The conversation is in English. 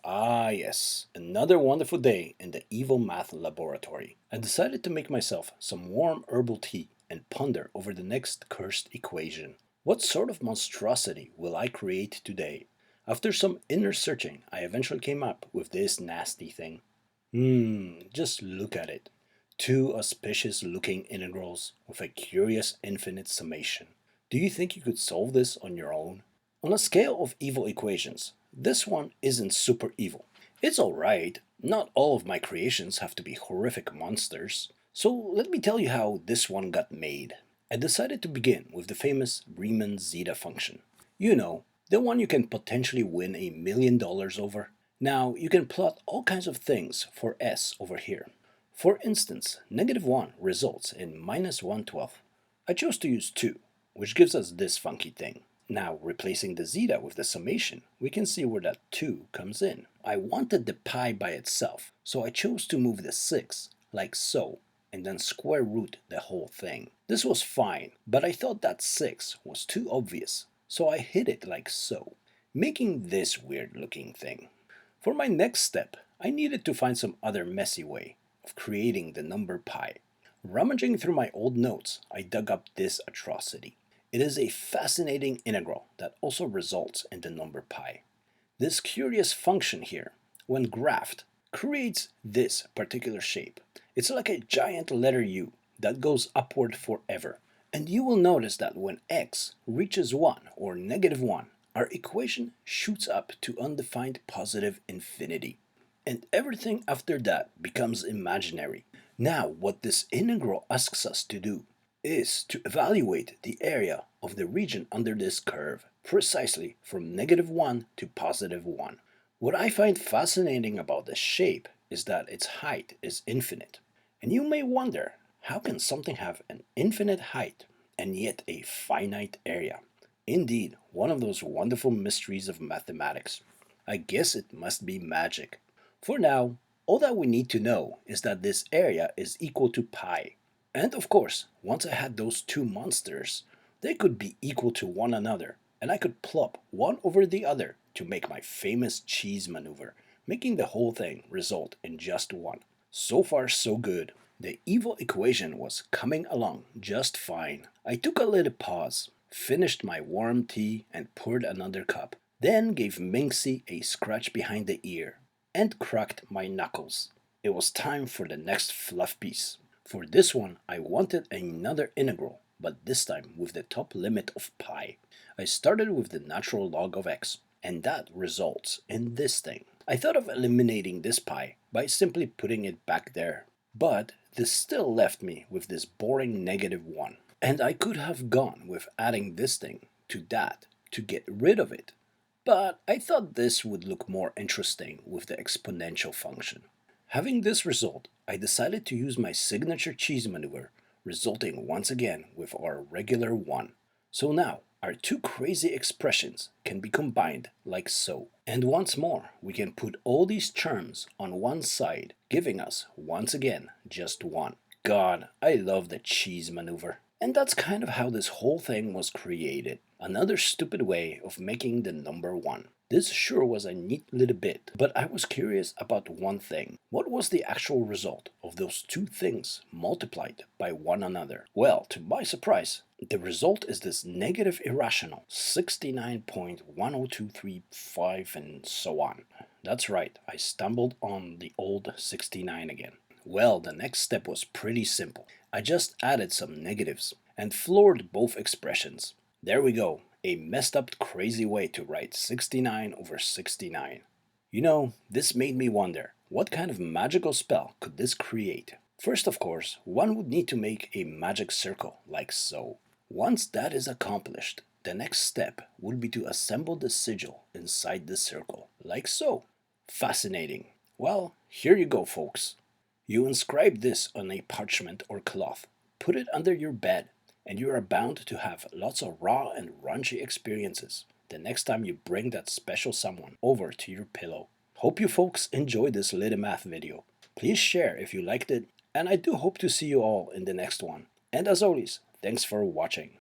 Ah, yes, another wonderful day in the evil math laboratory. I decided to make myself some warm herbal tea and ponder over the next cursed equation. What sort of monstrosity will I create today? After some inner searching, I eventually came up with this nasty thing. Just look at it. Two auspicious looking integrals with a curious infinite summation. Do you think you could solve this on your own? On a scale of evil equations, this one isn't super evil. It's alright, not all of my creations have to be horrific monsters. So let me tell you how this one got made. I decided to begin with the famous Riemann zeta function. You know, the one you can potentially win $1 million over. Now, you can plot all kinds of things for s over here. For instance, -1 results in -1/12. I chose to use 2, which gives us this funky thing. Now, replacing the zeta with the summation, we can see where that 2 comes in. I wanted the pi by itself, so I chose to move the 6, like so, and then square root the whole thing. This was fine, but I thought that 6 was too obvious, so I hid it like so, making this weird looking thing. For my next step, I needed to find some other messy way of creating the number pi. Rummaging through my old notes, I dug up this atrocity. It is a fascinating integral that also results in the number pi. This curious function here, when graphed, creates this particular shape. It's like a giant letter U that goes upward forever. And you will notice that when x reaches 1 or -1, our equation shoots up to undefined positive infinity. And everything after that becomes imaginary. Now, what this integral asks us to do is to evaluate the area of the region under this curve, precisely from -1 to +1. What I find fascinating about this shape is that its height is infinite. And you may wonder, how can something have an infinite height and yet a finite area? Indeed, one of those wonderful mysteries of mathematics. I guess it must be magic. For now, all that we need to know is that this area is equal to pi. And of course, once I had those two monsters, they could be equal to one another, and I could plop one over the other to make my famous cheese maneuver, making the whole thing result in just one. So far, so good. The evil equation was coming along just fine. I took a little pause, finished my warm tea, and poured another cup, then gave Minxie a scratch behind the ear, and cracked my knuckles. It was time for the next fluff piece. For this one, I wanted another integral, but this time with the top limit of pi. I started with the natural log of x, and that results in this thing. I thought of eliminating this pi by simply putting it back there, but this still left me with this boring -1. And I could have gone with adding this thing to that to get rid of it, but I thought this would look more interesting with the exponential function. Having this result, I decided to use my signature cheese maneuver, resulting once again with our regular 1. So now, our two crazy expressions can be combined like so. And once more, we can put all these terms on one side, giving us, once again, just 1. God, I love the cheese maneuver. And that's kind of how this whole thing was created. Another stupid way of making the number 1. This sure was a neat little bit, but I was curious about one thing. What was the actual result of those two things multiplied by one another? Well, to my surprise, the result is this negative irrational 69.10235 and so on. That's right, I stumbled on the old 69 again. Well, the next step was pretty simple. I just added some negatives and floored both expressions. There we go, a messed up crazy way to write 69 over 69. You know, this made me wonder, what kind of magical spell could this create? First, of course, one would need to make a magic circle, like so. Once that is accomplished, the next step would be to assemble the sigil inside the circle, like so. Fascinating. Well, here you go, folks. You inscribe this on a parchment or cloth, put it under your bed, and you are bound to have lots of raw and raunchy experiences the next time you bring that special someone over to your pillow. Hope you folks enjoyed this little math video. Please share if you liked it, and I do hope to see you all in the next one. And as always, thanks for watching.